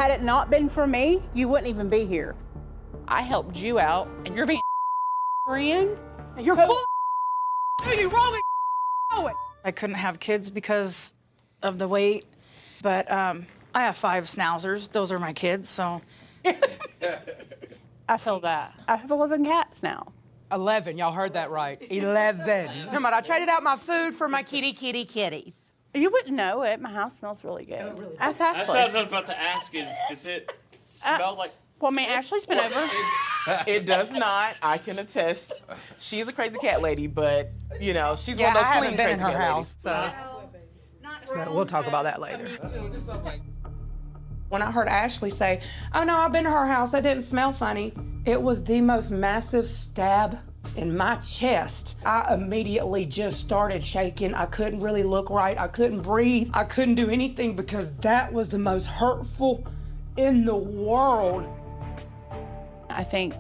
Had it not been for me, you wouldn't even be here. I helped you out, and you're being friend. You're full of you wrong. I couldn't have kids because of the weight, but I have 5 schnauzers. Those are my kids, so. I feel that. I have 11 cats now. 11, y'all heard that right. 11. Come on, I traded out my food for my kitties. You wouldn't know it. My house smells really good. Oh, really? That's That's what I was about to ask is, does it smell like... Well, I mean, Ashley's been over. It does not. I can attest. She's a crazy cat lady, but, you know, she's one of those I haven't clean been in crazy her cat house, ladies. so. We'll talk about that later. When I heard Ashley say, oh no, I've been to her house, that didn't smell funny, it was the most massive stab in my chest. I immediately just started shaking. I couldn't really look right. I couldn't breathe. I couldn't do anything because that was the most hurtful in the world. I think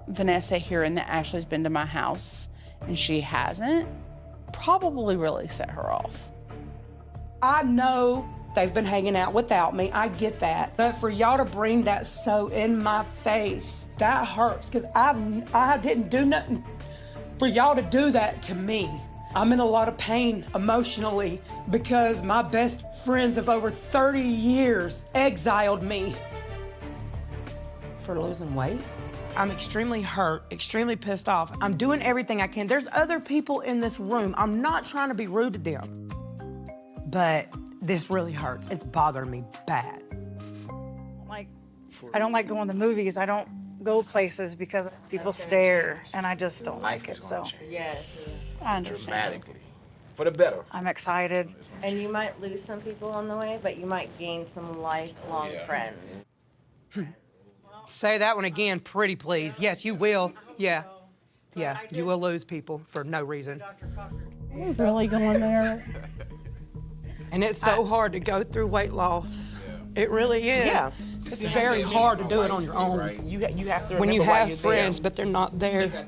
Vanessa hearing that Ashley's been to my house and she hasn't probably really set her off. I know they've been hanging out without me. I get that. But for y'all to bring that so in my face, that hurts because I didn't do nothing for y'all to do that to me. I'm in a lot of pain emotionally because my best friends of over 30 years exiled me. For losing weight? I'm extremely hurt, extremely pissed off. I'm doing everything I can. There's other people in this room. I'm not trying to be rude to them, but this really hurts. It's bothering me bad. I don't like going to movies. I don't go places because people stare, and I just don't like it, so. Yes. I understand. Dramatically. For the better. I'm excited. And you might lose some people on the way, but you might gain some lifelong friends. Say that one again, pretty please. Yes, you will. Yeah, you will lose people for no reason. He's really going there. And it's so hard to go through weight loss. It really is. Yeah. It's very hard to do it on your own. You have to remember When you why have you're friends, there. but they're not there.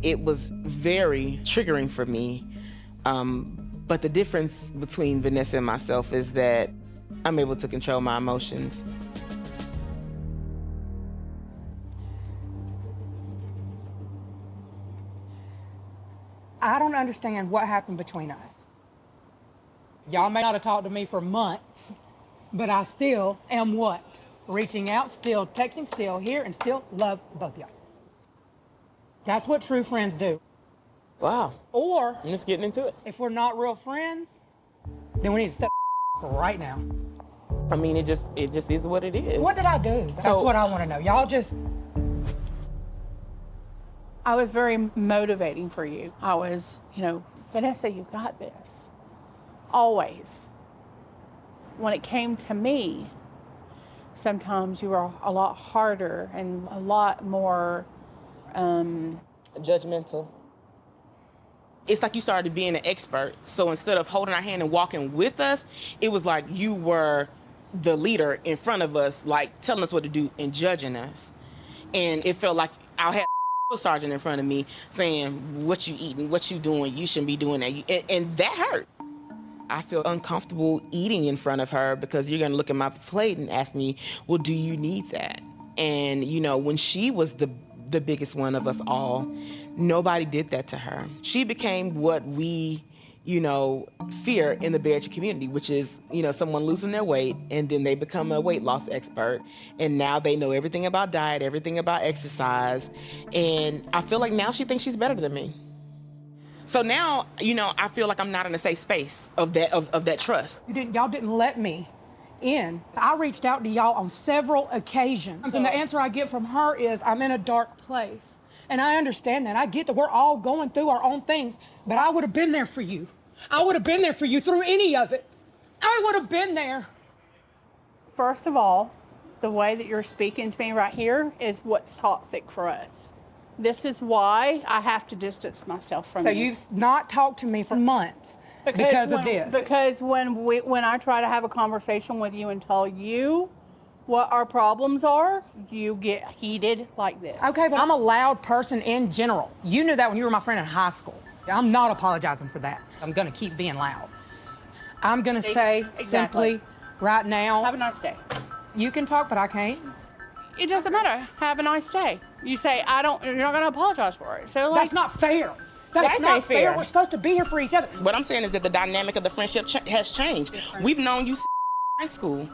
It was very triggering for me. But the difference between Vanessa and myself is that I'm able to control my emotions. I don't understand what happened between us. Y'all may not have talked to me for months, but I still am what? Reaching out, still texting, still here, and still love both y'all. That's what true friends do. Wow. Or, I'm just getting into it. if we're not real friends, then we need to step right now. I mean, it just is what it is. What did I do? That's what I want to know. Y'all just... I was very motivating for you. I was, Vanessa, you got this. Always. When it came to me, sometimes you were a lot harder and a lot more judgmental. It's like you started being an expert. So instead of holding our hand and walking with us, it was like you were the leader in front of us, like telling us what to do and judging us. And it felt like I had a sergeant in front of me saying, what you eating, what you doing, you shouldn't be doing that. And that hurt. I feel uncomfortable eating in front of her because you're gonna look at my plate and ask me, well, do you need that? And when she was the biggest one of us all, nobody did that to her. She became what we, fear in the bariatric community, which is, someone losing their weight and then they become a weight loss expert. And now they know everything about diet, everything about exercise. And I feel like now she thinks she's better than me. So now, I feel like I'm not in a safe space of that trust. Y'all didn't let me in. I reached out to y'all on several occasions, and the answer I get from her is, I'm in a dark place. And I understand that. I get that we're all going through our own things, but I would have been there for you. I would have been there for you through any of it. I would have been there. First of all, the way that you're speaking to me right here is what's toxic for us. This is why I have to distance myself from you. So you've not talked to me for months because of this. Because when I try to have a conversation with you and tell you what our problems are, you get heated like this. Okay, but I'm a loud person in general. You knew that when you were my friend in high school. I'm not apologizing for that. I'm gonna keep being loud. I'm gonna say Exactly. simply right now, Have a nice day. you can talk, but I can't. It doesn't matter. Have a nice day. You say, you're not going to apologize for it. So, like, That's not fair. That's That not ain't fair. fair. We're supposed to be here for each other. What I'm saying is that the dynamic of the friendship has changed. We've known you since high school.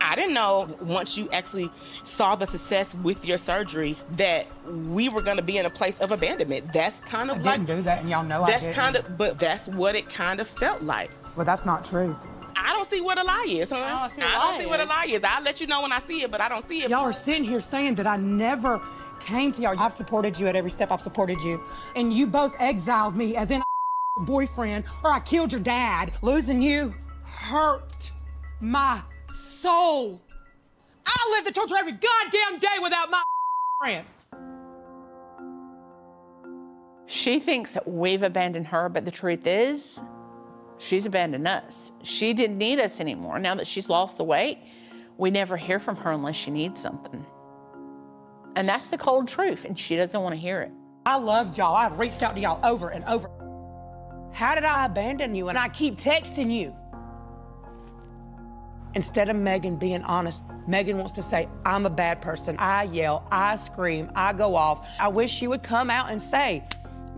I didn't know once you actually saw the success with your surgery that we were going to be in a place of abandonment. That's kind of I like, didn't do that, and y'all know I that's didn't. kind of, but that's what it kind of felt like. Well, that's not true. I don't see what a lie is, huh? I don't see what I a don't lie see what a is. lie is. I'll let you know when I see it, but I don't see it. Y'all are sitting here saying that I never came to y'all. I've supported you at every step. I've supported you. And you both exiled me as in a boyfriend, or I killed your dad. Losing you hurt my soul. I live the torture every goddamn day without my friends. she thinks that we've abandoned her, but the truth is, she's abandoned us. She didn't need us anymore. Now that she's lost the weight, we never hear from her unless she needs something. And that's the cold truth, and she doesn't want to hear it. I loved y'all. I've reached out to y'all over and over. How did I abandon you? And I keep texting you. Instead of Megan being honest, Megan wants to say, I'm a bad person. I yell, I scream, I go off. I wish she would come out and say,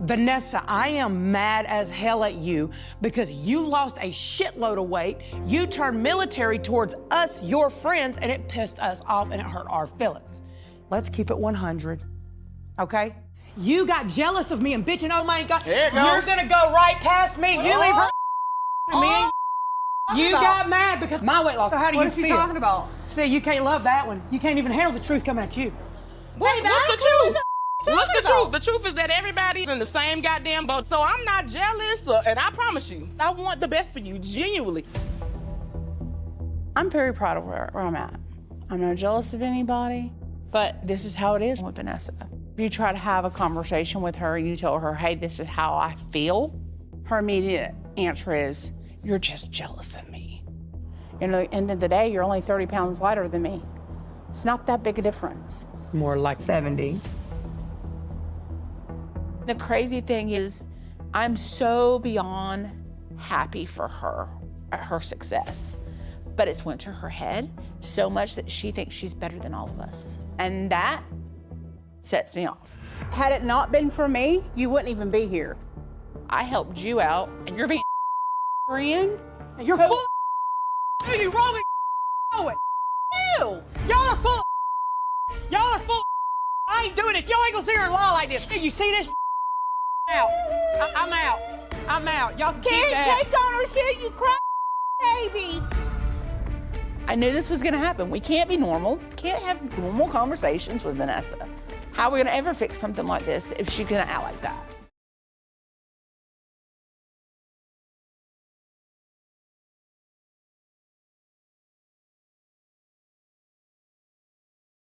Vanessa, I am mad as hell at you because you lost a shitload of weight. You turned military towards us, your friends, and it pissed us off and it hurt our feelings. Let's keep it 100, okay? You got jealous of me and bitching, oh my God, There you go. you're gonna go right past me. You leave her me. You got mad because my weight loss. So how do What you is she feel? talking about? See, you can't love that one. You can't even handle the truth coming at you. What's the truth? What's the truth? The truth is that everybody's in the same goddamn boat. So I'm not jealous, and I promise you, I want the best for you, genuinely. I'm very proud of where I'm at. I'm not jealous of anybody, but this is how it is with Vanessa. If you try to have a conversation with her and you tell her, hey, this is how I feel, her immediate answer is, you're just jealous of me. And at the end of the day, you're only 30 pounds lighter than me. It's not that big a difference. More like 70. The crazy thing is, I'm so beyond happy for her at her success. But it's went to her head so much that she thinks she's better than all of us. And that sets me off. Had it not been for me, you wouldn't even be here. I helped you out, and you're being friend. And you're full of you wrong and know it. Ew. Y'all are full of y'all are full of I ain't doing this. Y'all ain't gonna sit here and lie like this. You see this out. I'm out. I'm out. Y'all can keep that. Take ownership, you cry baby. I knew this was gonna happen. We can't be normal. Can't have normal conversations with Vanessa. How are we gonna ever fix something like this if she's gonna act like that?